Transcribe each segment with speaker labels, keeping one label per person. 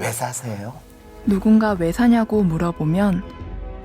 Speaker 1: 왜 사세요?
Speaker 2: 누군가 왜 사냐고 물어보면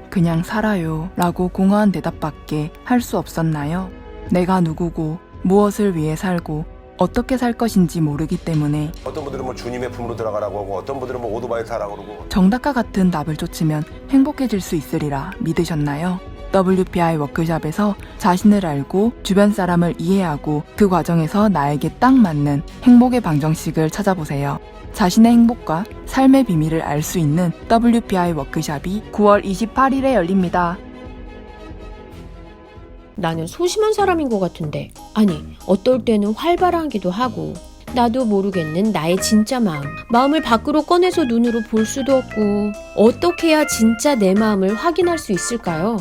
Speaker 2: 그냥 살아요 라고 공허한 대답밖에 할 수 없었나요? 내가 누구고 무엇을 위해 살고 어떻게 살 것인지 모르기 때문에
Speaker 1: 어떤 분들은 뭐 주님의 품으로 들어가라고 하고 어떤 분들은 뭐 오토바이 타라고 그러고
Speaker 2: 정답과 같은 답을 쫓으면 행복해질 수 있으리라 믿으셨나요? WPI 워크숍에서 자신을 알고 주변 사람을 이해하고 그 과정에서 나에게 딱 맞는 행복의 방정식을 찾아보세요. 자신의 행복과 삶의 비밀을 알 수 있는 WPI 워크숍이 9월 28일에 열립니다.
Speaker 3: 나는 소심한 사람인 것 같은데, 아니, 어떨 때는 활발하기도 하고, 나도 모르겠는 나의 진짜 마음을 밖으로 꺼내서 눈으로 볼 수도 없고, 어떻게 해야 진짜 내 마음을 확인할 수 있을까요?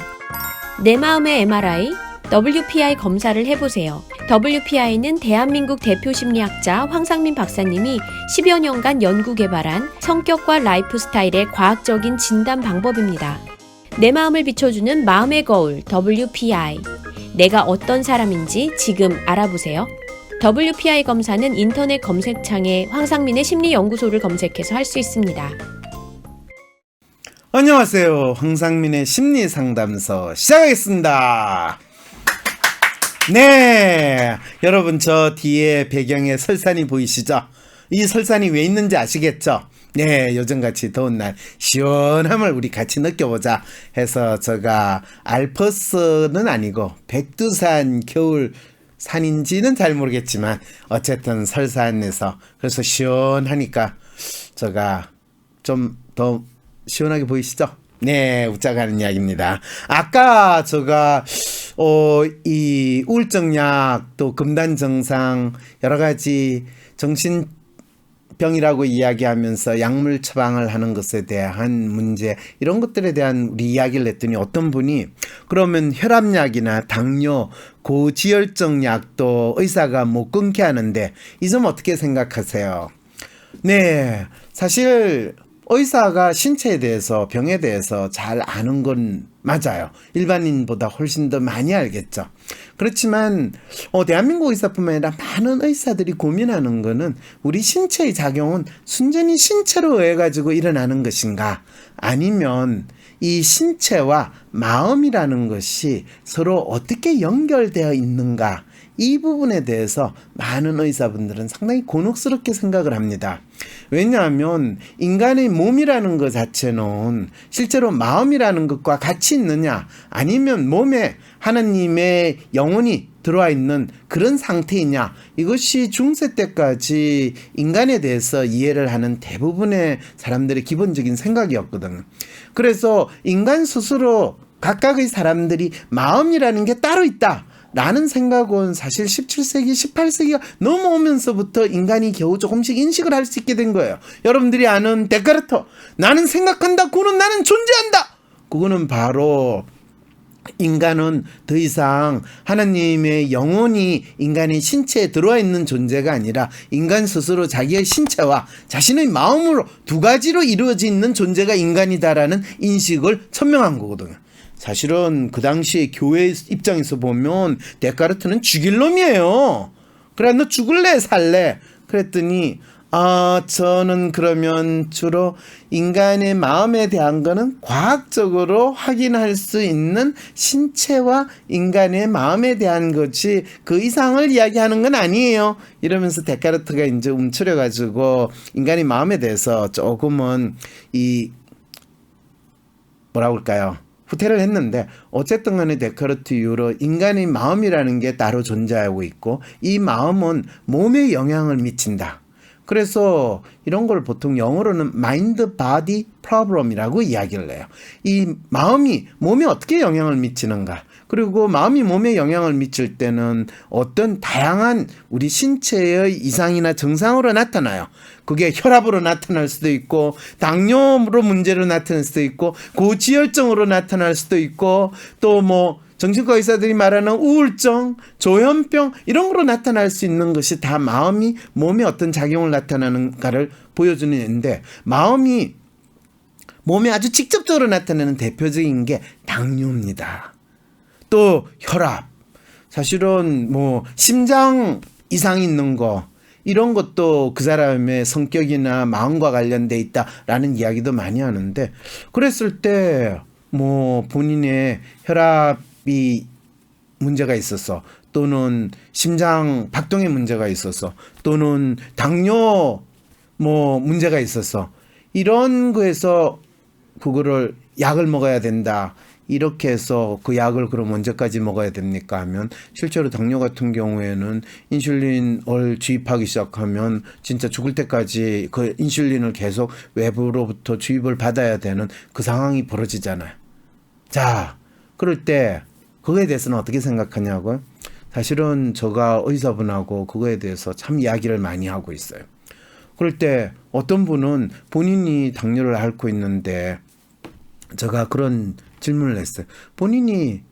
Speaker 3: 내 마음의 MRI, WPI 검사를 해보세요. WPI는 대한민국 대표 심리학자 황상민 박사님이 10여 년간 연구 개발한 성격과 라이프 스타일의 과학적인 진단 방법입니다. 내 마음을 비춰주는 마음의 거울 WPI. 내가 어떤 사람인지 지금 알아보세요. WPI 검사는 인터넷 검색창에 황상민의 심리연구소를 검색해서 할 수 있습니다.
Speaker 4: 안녕하세요. 황상민의 심리상담소 시작하겠습니다. 네, 여러분 저 뒤에 배경에 설산이 보이시죠? 이 설산이 왜 있는지 아시겠죠? 네, 요즘같이 더운 날 시원함을 우리 같이 느껴보자 해서 제가 알프스는 아니고 백두산 겨울 산인지는 잘 모르겠지만 어쨌든 설산에서 그래서 시원하니까 제가 좀 더 시원하게 보이시죠? 네, 웃자고 하는 이야기입니다. 아까 제가 이 우울증약 또 금단 정상 여러 가지 정신병이라고 이야기하면서 약물 처방을 하는 것에 대한 문제 이런 것들에 대한 우리 이야기를 했더니 어떤 분이 그러면 혈압약이나 당뇨 고지혈증 약도 의사가 못 끊게 하는데 이 점 어떻게 생각하세요? 네, 사실 의사가 신체에 대해서 병에 대해서 잘 아는 건 맞아요. 일반인보다 훨씬 더 많이 알겠죠. 그렇지만 대한민국 의사뿐만 아니라 많은 의사들이 고민하는 거는 우리 신체의 작용은 순전히 신체로 의해 가지고 일어나는 것인가 아니면 이 신체와 마음이라는 것이 서로 어떻게 연결되어 있는가 이 부분에 대해서 많은 의사분들은 상당히 곤혹스럽게 생각을 합니다. 왜냐하면 인간의 몸이라는 것 자체는 실제로 마음이라는 것과 같이 있느냐 아니면 몸에 하나님의 영혼이 들어와 있는 그런 상태이냐 이것이 중세 때까지 인간에 대해서 이해를 하는 대부분의 사람들의 기본적인 생각이었거든요. 그래서 인간 스스로 각각의 사람들이 마음이라는 게 따로 있다 라는 생각은 사실 17세기, 18세기가 넘어오면서부터 인간이 겨우 조금씩 인식을 할 수 있게 된 거예요. 여러분들이 아는 데카르트, 나는 생각한다, 그는 나는 존재한다. 그거는 바로 인간은 더 이상 하나님의 영혼이 인간의 신체에 들어와 있는 존재가 아니라 인간 스스로 자기의 신체와 자신의 마음으로 두 가지로 이루어져 있는 존재가 인간이다라는 인식을 천명한 거거든요. 사실은 그 당시에 교회 입장에서 보면 데카르트는 죽일 놈이에요. 그래 너 죽을래 살래? 그랬더니 저는 그러면 주로 인간의 마음에 대한 거는 과학적으로 확인할 수 있는 신체와 인간의 마음에 대한 것이 그 이상을 이야기하는 건 아니에요. 이러면서 데카르트가 이제 움츠려가지고 인간의 마음에 대해서 조금은 뭐라고 할까요? 후퇴를 했는데 어쨌든 간에 데카르트 이후로 인간의 마음이라는 게 따로 존재하고 있고 이 마음은 몸에 영향을 미친다. 그래서 이런 걸 보통 영어로는 mind body problem이라고 이야기를 해요. 이 마음이 몸에 어떻게 영향을 미치는가 그리고 마음이 몸에 영향을 미칠 때는 어떤 다양한 우리 신체의 이상이나 증상으로 나타나요. 그게 혈압으로 나타날 수도 있고 당뇨로 문제로 나타날 수도 있고 고지혈증으로 나타날 수도 있고 또 뭐 정신과 의사들이 말하는 우울증, 조현병 이런 거로 나타날 수 있는 것이 다 마음이 몸에 어떤 작용을 나타나는가를 보여주는 건데 마음이 몸에 아주 직접적으로 나타나는 대표적인 게 당뇨입니다. 또 혈압, 사실은 뭐 심장 이상이 있는 거 이런 것도 그 사람의 성격이나 마음과 관련돼 있다라는 이야기도 많이 하는데, 그랬을 때 뭐 본인의 혈압이 문제가 있어서, 또는 심장 박동에 문제가 있어서, 또는 당뇨 뭐 문제가 있어서, 이런 거에서 그거를 약을 먹어야 된다, 이렇게 해서 그 약을 그럼 언제까지 먹어야 됩니까 하면, 실제로 당뇨 같은 경우에는 인슐린을 주입하기 시작하면 진짜 죽을 때까지 그 인슐린을 계속 외부로부터 주입을 받아야 되는 그 상황이 벌어지잖아요. 자, 그럴 때 그거에 대해서는 어떻게 생각하냐고요? 사실은 제가 의사분하고 그거에 대해서 참 이야기를 많이 하고 있어요. 그럴 때 어떤 분은 본인이 당뇨를 앓고 있는데, 제가 그런 질문을 했어요. 본인이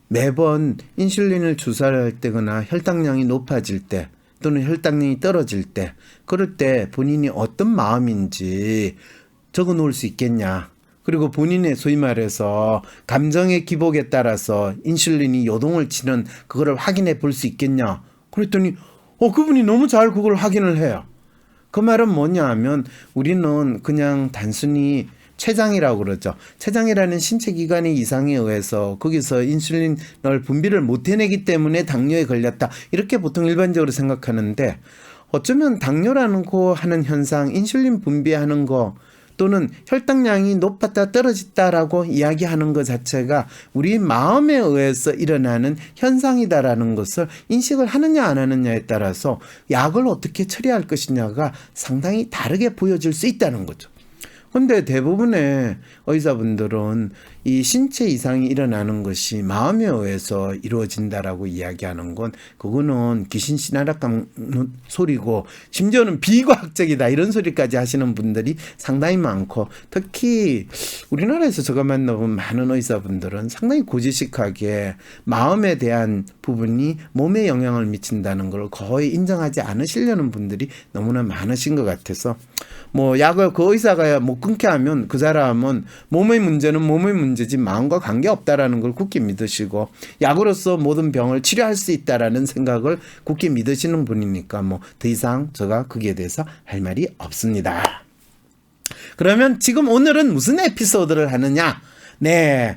Speaker 4: 매번 인슐린을 주사를 할 때거나 혈당량이 높아질 때, 또는 혈당량이 떨어질 때, 그럴 때 본인이 어떤 마음인지 적어 놓을 수 있겠냐. 그리고 본인의 소위 말해서 감정의 기복에 따라서 인슐린이 요동을 치는 그거를 확인해 볼 수 있겠냐. 그랬더니 그분이 너무 잘 그걸 확인을 해요. 그 말은 뭐냐 하면, 우리는 그냥 단순히 췌장이라고 그러죠. 췌장이라는 신체 기관의 이상에 의해서 거기서 인슐린을 분비를 못 해내기 때문에 당뇨에 걸렸다, 이렇게 보통 일반적으로 생각하는데, 어쩌면 당뇨라는 거 하는 현상, 인슐린 분비하는 거, 또는 혈당량이 높았다 떨어졌다라고 이야기하는 것 자체가 우리 마음에 의해서 일어나는 현상이다라는 것을 인식을 하느냐 안 하느냐에 따라서 약을 어떻게 처리할 것이냐가 상당히 다르게 보여질 수 있다는 거죠. 근데 대부분의 의사분들은 이 신체 이상이 일어나는 것이 마음에 의해서 이루어진다라고 이야기하는 건, 그거는 귀신 신하락강 소리고, 심지어는 비과학적이다, 이런 소리까지 하시는 분들이 상당히 많고, 특히 우리나라에서 제가 만나본 많은 의사분들은 상당히 고지식하게 마음에 대한 부분이 몸에 영향을 미친다는 걸 거의 인정하지 않으시려는 분들이 너무나 많으신 것 같아서, 뭐 약을 그 의사가 못 끊게 하면 그 사람은 몸의 문제는 몸의 문제지 마음과 관계없다라는 걸 굳게 믿으시고, 약으로서 모든 병을 치료할 수 있다라는 생각을 굳게 믿으시는 분이니까 뭐 더 이상 제가 거기에 대해서 할 말이 없습니다. 그러면 지금 오늘은 무슨 에피소드를 하느냐? 네,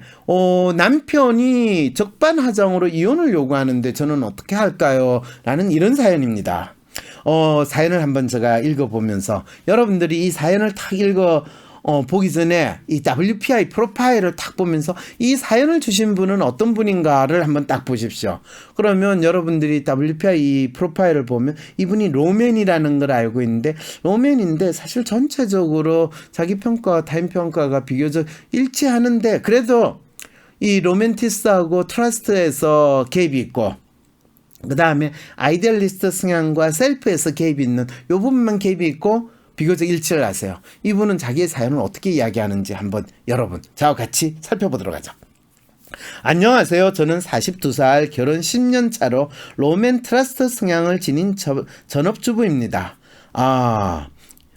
Speaker 4: 남편이 적반하장으로 이혼을 요구하는데 저는 어떻게 할까요? 라는 이런 사연입니다. 사연을 한번 제가 읽어보면서, 여러분들이 이 사연을 딱 보기 전에 이 WPI 프로파일을 딱 보면서 이 사연을 주신 분은 어떤 분인가를 한번 딱 보십시오. 그러면 여러분들이 WPI 프로파일을 보면 이분이 로맨이라는 걸 알고 있는데, 로맨인데 사실 전체적으로 자기 평가와 타인 평가가 비교적 일치하는데, 그래도 이 로맨티스트하고 트러스트에서 개입이 있고, 그 다음에 아이디얼리스트 성향과 셀프에서 개입이 있는 요 부분만 개입이 있고 비교적 일치를 하세요. 이분은 자기의 사연을 어떻게 이야기하는지 한번 여러분 저와 같이 살펴보도록 하죠. 안녕하세요. 저는 42살 결혼 10년 차로 로맨 트러스트 성향을 지닌 전업주부입니다.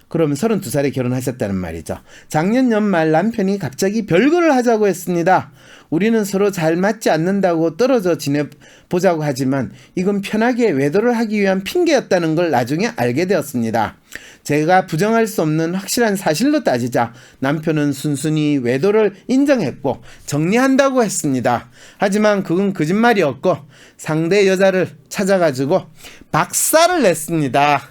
Speaker 4: 그러면 32살에 결혼하셨다는 말이죠. 작년 연말 남편이 갑자기 별거를 하자고 했습니다. 우리는 서로 잘 맞지 않는다고 떨어져 지내보자고 하지만 이건 편하게 외도를 하기 위한 핑계였다는 걸 나중에 알게 되었습니다. 제가 부정할 수 없는 확실한 사실로 따지자 남편은 순순히 외도를 인정했고 정리한다고 했습니다. 하지만 그건 거짓말이었고 상대 여자를 찾아가지고 박살을 냈습니다.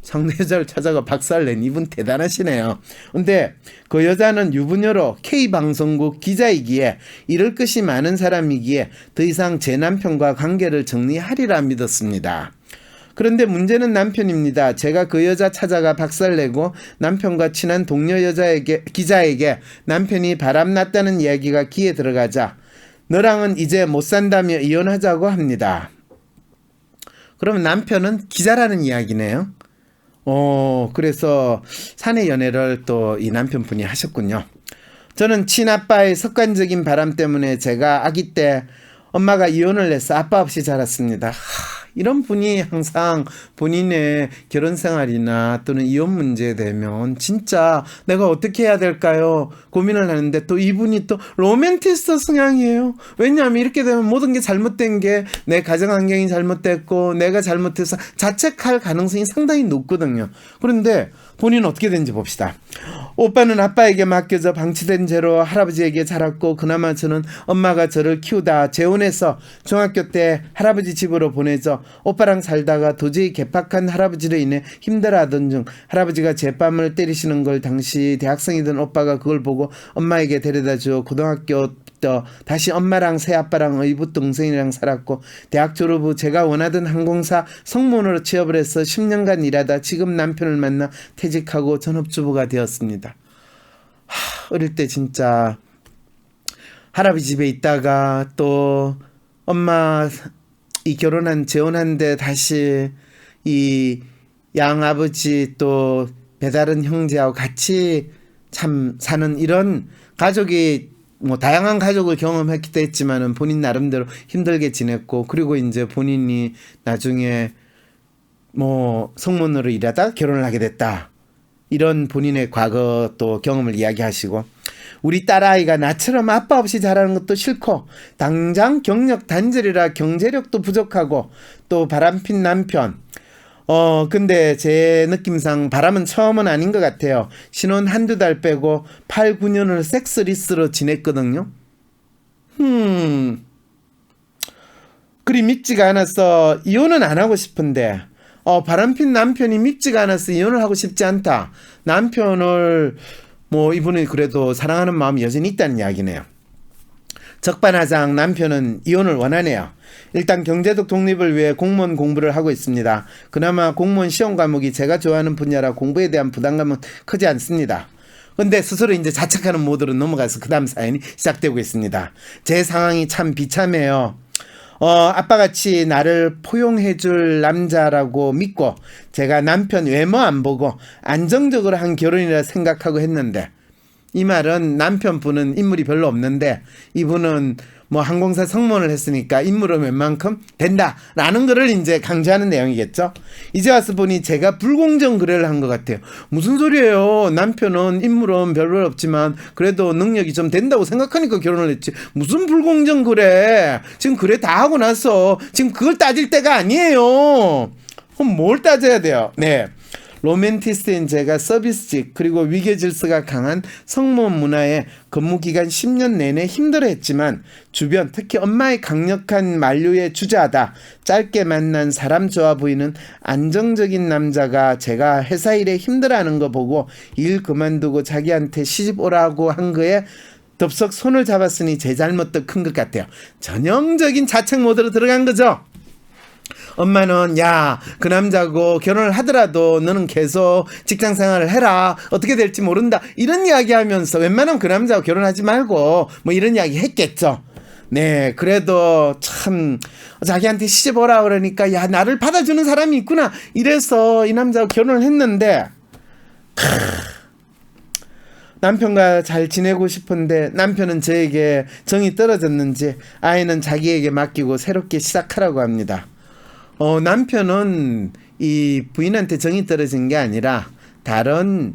Speaker 4: 상대 여자를 찾아가 박살을 낸 이분 대단하시네요. 근데 그 여자는 유부녀로 K방송국 기자이기에 이럴 것이 많은 사람이기에 더 이상 제 남편과 관계를 정리하리라 믿었습니다. 그런데 문제는 남편입니다. 제가 그 여자 찾아가 박살내고 남편과 친한 동료 기자에게 남편이 바람났다는 이야기가 귀에 들어가자 너랑은 이제 못 산다며 이혼하자고 합니다. 그러면 남편은 기자라는 이야기네요. 그래서 사내 연애를 또 이 남편분이 하셨군요. 저는 친아빠의 습관적인 바람 때문에 제가 아기 때 엄마가 이혼을 해서 아빠 없이 자랐습니다. 이런 분이 항상 본인의 결혼 생활이나 또는 이혼 문제에 되면 진짜 내가 어떻게 해야 될까요? 고민을 하는데 또 이분이 또 로맨티스트 성향이에요. 왜냐하면 이렇게 되면 모든 게 잘못된 게 내 가정 환경이 잘못됐고 내가 잘못해서 자책할 가능성이 상당히 높거든요. 그런데 본인은 어떻게 되는지 봅시다. 오빠는 아빠에게 맡겨져 방치된 채로 할아버지에게 자랐고 그나마 저는 엄마가 저를 키우다 재혼해서 중학교 때 할아버지 집으로 보내져 오빠랑 살다가 도저히 개팍한 할아버지로 인해 힘들어하던 중 할아버지가 제 뺨을 때리시는 걸 당시 대학생이던 오빠가 그걸 보고 엄마에게 데려다 주어 고등학교 또 다시 엄마랑 새아빠랑 의붓 동생이랑 살았고 대학 졸업 후 제가 원하던 항공사 성무원으로 취업을 해서 10년간 일하다 지금 남편을 만나 퇴직하고 전업주부가 되었습니다. 어릴 때 진짜 할아버지 집에 있다가 또 엄마 이 재혼한데 다시 이 양아버지 또 배다른 형제하고 같이 참 사는 이런 가족이 뭐 다양한 가족을 경험했기도 했지만은 본인 나름대로 힘들게 지냈고 그리고 이제 본인이 나중에 뭐 성문으로 일하다 결혼을 하게 됐다. 이런 본인의 과거 또 경험을 이야기하시고 우리 딸아이가 나처럼 아빠 없이 자라는 것도 싫고 당장 경력 단절이라 경제력도 부족하고 또 바람핀 남편 근데 제 느낌상 바람은 처음은 아닌 것 같아요. 신혼 한두 달 빼고 8, 9년을 섹스리스로 지냈거든요. 그리 밉지가 않아서 이혼은 안 하고 싶은데 바람핀 남편이 밉지가 않아서 이혼을 하고 싶지 않다. 남편을 뭐 이분이 그래도 사랑하는 마음이 여전히 있다는 이야기네요. 적반하장 남편은 이혼을 원하네요. 일단 경제적 독립을 위해 공무원 공부를 하고 있습니다. 그나마 공무원 시험 과목이 제가 좋아하는 분야라 공부에 대한 부담감은 크지 않습니다. 근데 스스로 이제 자책하는 모드로 넘어가서 그 다음 사연이 시작되고 있습니다. 제 상황이 참 비참해요. 아빠같이 나를 포용해줄 남자라고 믿고 제가 남편 외모 안 보고 안정적으로 한 결혼이라 생각하고 했는데 이 말은 남편분은 인물이 별로 없는데 이분은 뭐 항공사 성무원을 했으니까 인물은 웬만큼 된다라는 거를 이제 강조하는 내용이겠죠. 이제 와서 보니 제가 불공정 거래를 한 것 같아요. 무슨 소리예요? 남편은 인물은 별로 없지만 그래도 능력이 좀 된다고 생각하니까 결혼을 했지. 무슨 불공정 거래? 지금 거래 다 하고 나서 지금 그걸 따질 때가 아니에요. 그럼 뭘 따져야 돼요? 네. 로맨티스트인 제가 서비스직 그리고 위계질서가 강한 성무원 문화에 근무기간 10년 내내 힘들어했지만 주변 특히 엄마의 강력한 만류에 주저하다 짧게 만난 사람 좋아 보이는 안정적인 남자가 제가 회사 일에 힘들어하는 거 보고 일 그만두고 자기한테 시집 오라고 한 거에 덥석 손을 잡았으니 제 잘못도 큰 것 같아요. 전형적인 자책 모드로 들어간 거죠. 엄마는 야, 그 남자고 결혼을 하더라도 너는 계속 직장 생활을 해라. 어떻게 될지 모른다. 이런 이야기 하면서 웬만하면 그 남자하고 결혼하지 말고 뭐 이런 이야기 했겠죠. 네, 그래도 참 자기한테 시집 오라 그러니까 야, 나를 받아주는 사람이 있구나. 이래서 이 남자하고 결혼을 했는데 남편과 잘 지내고 싶은데 남편은 저에게 정이 떨어졌는지 아이는 자기에게 맡기고 새롭게 시작하라고 합니다. 남편은 이 부인한테 정이 떨어진 게 아니라 다른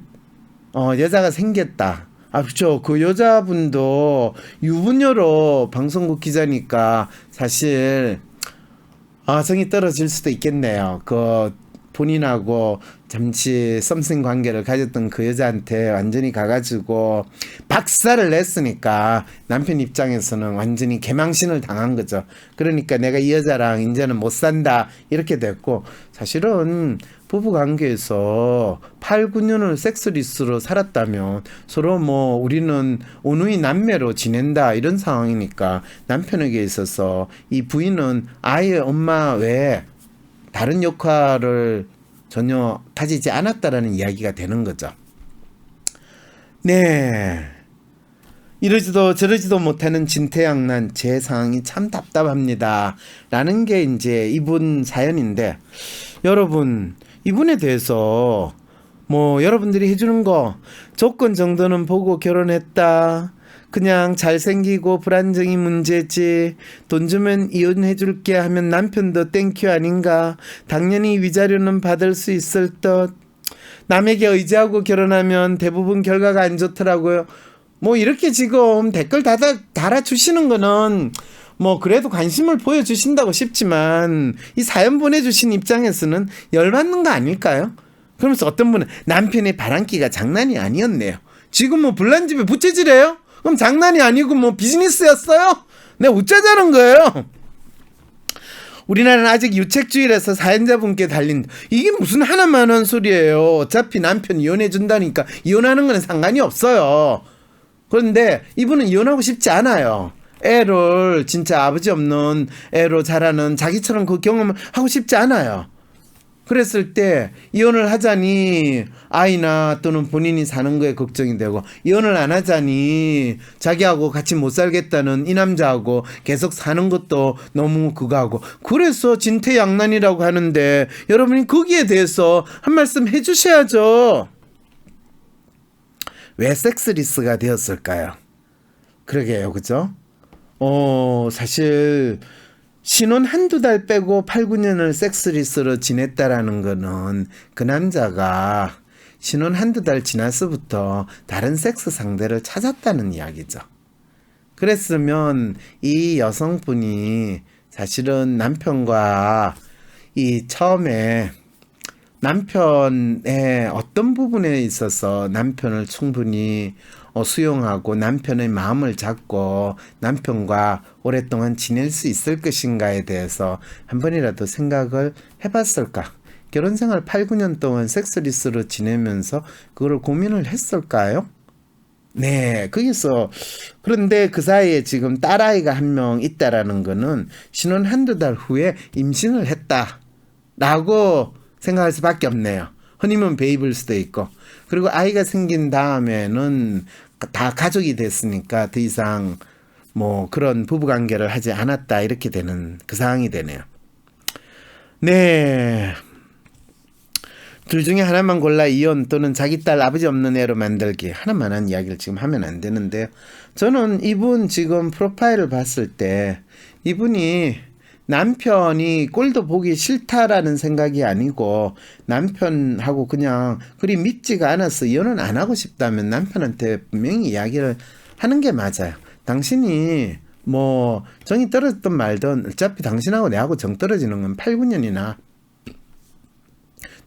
Speaker 4: 여자가 생겼다. 그렇죠. 그 여자분도 유부녀로 방송국 기자니까 사실 정이 떨어질 수도 있겠네요. 그 본인하고 잠시 썸씽 관계를 가졌던 그 여자한테 완전히 가가지고 박살을 냈으니까 남편 입장에서는 완전히 개망신을 당한 거죠. 그러니까 내가 이 여자랑 이제는 못 산다 이렇게 됐고 사실은 부부관계에서 8, 9년을 섹스리스로 살았다면 서로 뭐 우리는 온누이 남매로 지낸다 이런 상황이니까 남편에게 있어서 이 부인은 아이의 엄마 외에 다른 역할을 전혀 가지지 않았다라는 이야기가 되는 거죠. 네. 이러지도 저러지도 못하는 진퇴양난 제 상황이 참 답답합니다. 라는 게 이제 이분 사연인데 여러분 이분에 대해서 뭐 여러분들이 해주는 거 조건 정도는 보고 결혼했다. 그냥 잘생기고 불안정이 문제지 돈 주면 이혼해줄게 하면 남편도 땡큐 아닌가. 당연히 위자료는 받을 수 있을 듯. 남에게 의지하고 결혼하면 대부분 결과가 안 좋더라고요. 뭐 이렇게 지금 댓글 달아주시는 거는 뭐 그래도 관심을 보여주신다고 싶지만 이 사연 보내주신 입장에서는 열받는 거 아닐까요? 그러면서 어떤 분은 남편의 바람기가 장난이 아니었네요. 지금 뭐 불난집에 부채질해요? 그럼 장난이 아니고 뭐 비즈니스였어요? 내가 어쩌자는 거예요? 우리나라는 아직 유책주의라서 사연자분께 달린 이게 무슨 하나만 한 소리예요. 어차피 남편 이혼해준다니까 이혼하는 건 상관이 없어요. 그런데 이분은 이혼하고 싶지 않아요. 애를 진짜 아버지 없는 애로 자라는 자기처럼 그 경험을 하고 싶지 않아요. 그랬을 때 이혼을 하자니 아이나 또는 본인이 사는 거에 걱정이 되고 이혼을 안 하자니 자기하고 같이 못 살겠다는 이 남자하고 계속 사는 것도 너무 그거하고 그래서 진퇴양난이라고 하는데 여러분이 거기에 대해서 한 말씀 해주셔야죠. 왜 섹스리스가 되었을까요? 그러게요, 그죠? 사실 신혼 한두 달 빼고 8, 9년을 섹스리스로 지냈다라는 거는 그 남자가 신혼 한두 달 지나서부터 다른 섹스 상대를 찾았다는 이야기죠. 그랬으면 이 여성분이 사실은 남편과 이 처음에 남편의 어떤 부분에 있어서 남편을 충분히 수용하고 남편의 마음을 잡고 남편과 오랫동안 지낼 수 있을 것인가에 대해서 한 번이라도 생각을 해봤을까? 결혼생활 8, 9년 동안 섹스리스로 지내면서 그걸 고민을 했을까요? 네, 거기서 그런데 그 사이에 지금 딸아이가 한 명 있다라는 거는 신혼 한두 달 후에 임신을 했다라고 생각할 수밖에 없네요. 허니문 베이비일 수도 있고 그리고 아이가 생긴 다음에는 다 가족이 됐으니까 더 이상 뭐 그런 부부관계를 하지 않았다 이렇게 되는 그 상황이 되네요. 네, 둘 중에 하나만 골라 이혼 또는 자기 딸 아버지 없는 애로 만들기 하나만한 이야기를 지금 하면 안 되는데요. 저는 이분 지금 프로파일을 봤을 때 이분이 남편이 꼴도 보기 싫다라는 생각이 아니고 남편하고 그냥 그리 믿지가 않아서 이혼은 안 하고 싶다면 남편한테 분명히 이야기를 하는 게 맞아요. 당신이 뭐 정이 떨어졌든 말든 어차피 당신하고 내하고 정 떨어지는 건 8, 9년이나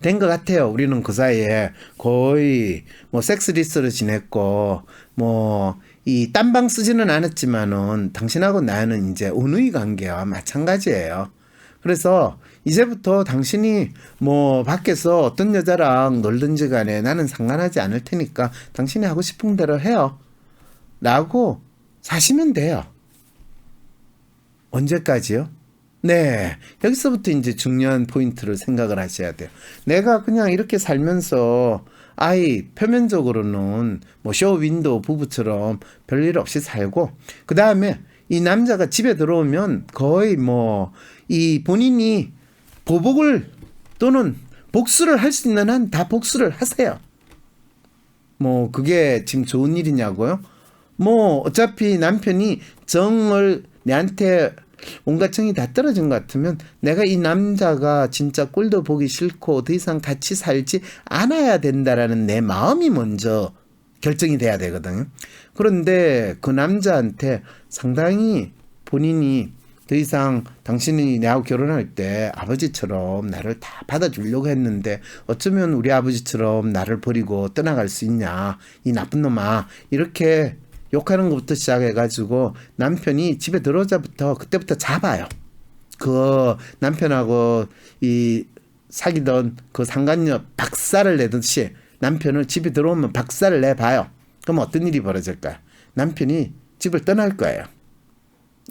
Speaker 4: 된 것 같아요. 우리는 그 사이에 거의 뭐 섹스리스로 지냈고 뭐 이 딴방 쓰지는 않았지만은 당신하고 나는 이제 은의 관계와 마찬가지예요. 그래서 이제부터 당신이 뭐 밖에서 어떤 여자랑 놀든지 간에 나는 상관하지 않을 테니까 당신이 하고 싶은 대로 해요. 라고 사시면 돼요. 언제까지요? 네, 여기서부터 이제 중요한 포인트를 생각을 하셔야 돼요. 내가 그냥 이렇게 살면서 아이 표면적으로는 뭐 쇼윈도우 부부처럼 별일 없이 살고 그 다음에 이 남자가 집에 들어오면 거의 뭐 이 본인이 보복을 또는 복수를 할 수 있는 한 다 복수를 하세요. 뭐 그게 지금 좋은 일이냐고요? 뭐 어차피 남편이 정을 내한테 온갖 정이 다 떨어진 것 같으면 내가 이 남자가 진짜 꼴도 보기 싫고 더 이상 같이 살지 않아야 된다라는 내 마음이 먼저 결정이 돼야 되거든요. 그런데 그 남자한테 상당히 본인이 더 이상 당신이 나하고 결혼할 때 아버지처럼 나를 다 받아주려고 했는데 어쩌면 우리 아버지처럼 나를 버리고 떠나갈 수 있냐 이 나쁜 놈아 이렇게 욕하는 것부터 시작해가지고 남편이 집에 들어오자부터 그때부터 잡아요. 그 남편하고 이 사귀던 그 상간녀 박살을 내듯이 남편을 집에 들어오면 박살을 내봐요. 그럼 어떤 일이 벌어질까요? 남편이 집을 떠날 거예요.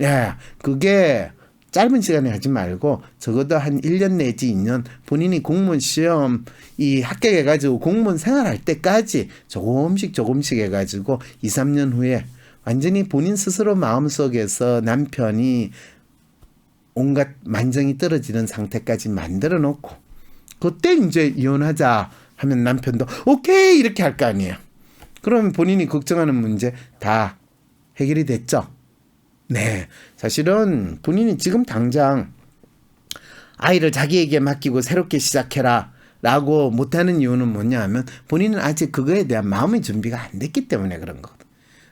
Speaker 4: 야, 그게 짧은 시간에 하지 말고 적어도 한 1년 내지 2년 본인이 공무원 시험 이 합격해가지고 공무원 생활할 때까지 조금씩 해가지고 2, 3년 후에 완전히 본인 스스로 마음속에서 남편이 온갖 만정이 떨어지는 상태까지 만들어 놓고 그때 이제 이혼하자 하면 남편도 오케이 이렇게 할 거 아니에요. 그러면 본인이 걱정하는 문제 다 해결이 됐죠? 네. 사실은 본인이 지금 당장 아이를 자기에게 맡기고 새롭게 시작해라 라고 못하는 이유는 뭐냐 하면 본인은 아직 그거에 대한 마음의 준비가 안 됐기 때문에 그런 거거든.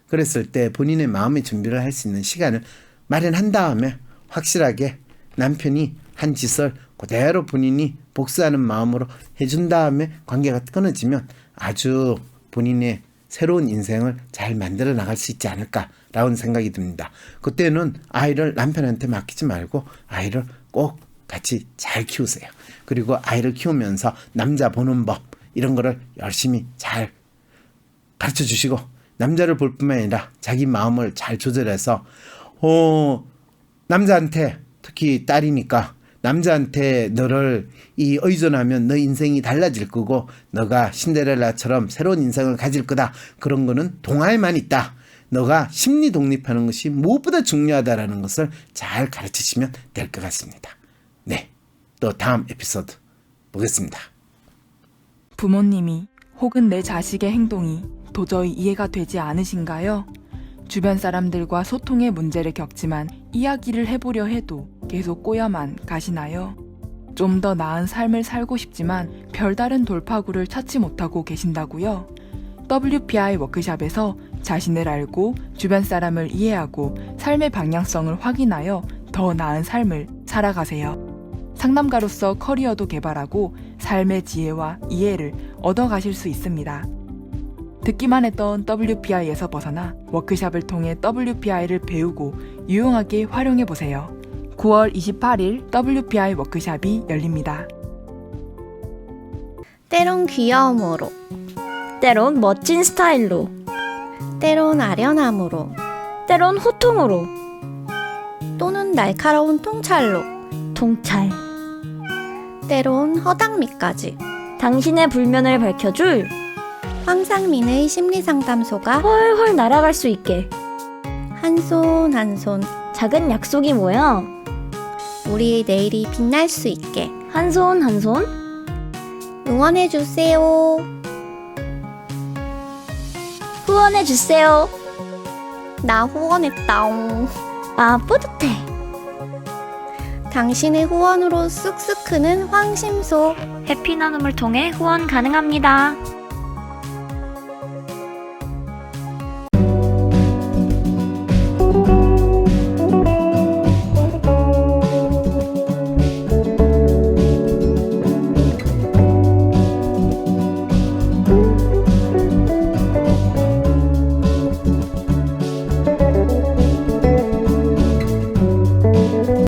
Speaker 4: 그랬을 때 본인의 마음의 준비를 할 수 있는 시간을 마련한 다음에 확실하게 남편이 한 짓을 그대로 본인이 복수하는 마음으로 해준 다음에 관계가 끊어지면 아주 본인의 새로운 인생을 잘 만들어 나갈 수 있지 않을까라는 생각이 듭니다. 그때는 아이를 남편한테 맡기지 말고 아이를 꼭 같이 잘 키우세요. 그리고 아이를 키우면서 남자 보는 법 이런 거를 열심히 잘 가르쳐 주시고 남자를 볼 뿐만 아니라 자기 마음을 잘 조절해서 남자한테 특히 딸이니까 남자한테 너를 의존하면 너 인생이 달라질 거고 너가 신데렐라처럼 새로운 인생을 가질 거다. 그런 거는 동화에만 있다. 너가 심리 독립하는 것이 무엇보다 중요하다라는 것을 잘 가르치시면 될 것 같습니다. 네, 또 다음 에피소드 보겠습니다.
Speaker 2: 부모님이 혹은 내 자식의 행동이 도저히 이해가 되지 않으신가요? 주변 사람들과 소통의 문제를 겪지만 이야기를 해보려 해도 계속 꼬여만 가시나요? 좀 더 나은 삶을 살고 싶지만 별다른 돌파구를 찾지 못하고 계신다고요? WPI 워크샵에서 자신을 알고 주변 사람을 이해하고 삶의 방향성을 확인하여 더 나은 삶을 살아가세요. 상담가로서 커리어도 개발하고 삶의 지혜와 이해를 얻어가실 수 있습니다. 듣기만 했던 WPI에서 벗어나 워크샵을 통해 WPI를 배우고 유용하게 활용해보세요. 9월 28일 WPI 워크샵이 열립니다.
Speaker 5: 때론 귀여움으로,
Speaker 6: 때론 멋진 스타일로,
Speaker 5: 때론 아련함으로,
Speaker 6: 때론 호통으로,
Speaker 5: 또는 날카로운 통찰로,
Speaker 6: 통찰.
Speaker 5: 때론 허당미까지
Speaker 6: 당신의 불면을 밝혀줄
Speaker 5: 황상민의 심리상담소가
Speaker 6: 훨훨 날아갈 수 있게
Speaker 5: 한 손 한 손
Speaker 6: 작은 약속이 모여
Speaker 5: 우리의 내일이 빛날 수 있게
Speaker 6: 한 손 한 손
Speaker 5: 응원해주세요.
Speaker 6: 후원해주세요.
Speaker 5: 나 후원했다옹.
Speaker 6: 아 뿌듯해.
Speaker 5: 당신의 후원으로 쑥쑥 크는 황심소.
Speaker 6: 해피 나눔을 통해 후원 가능합니다.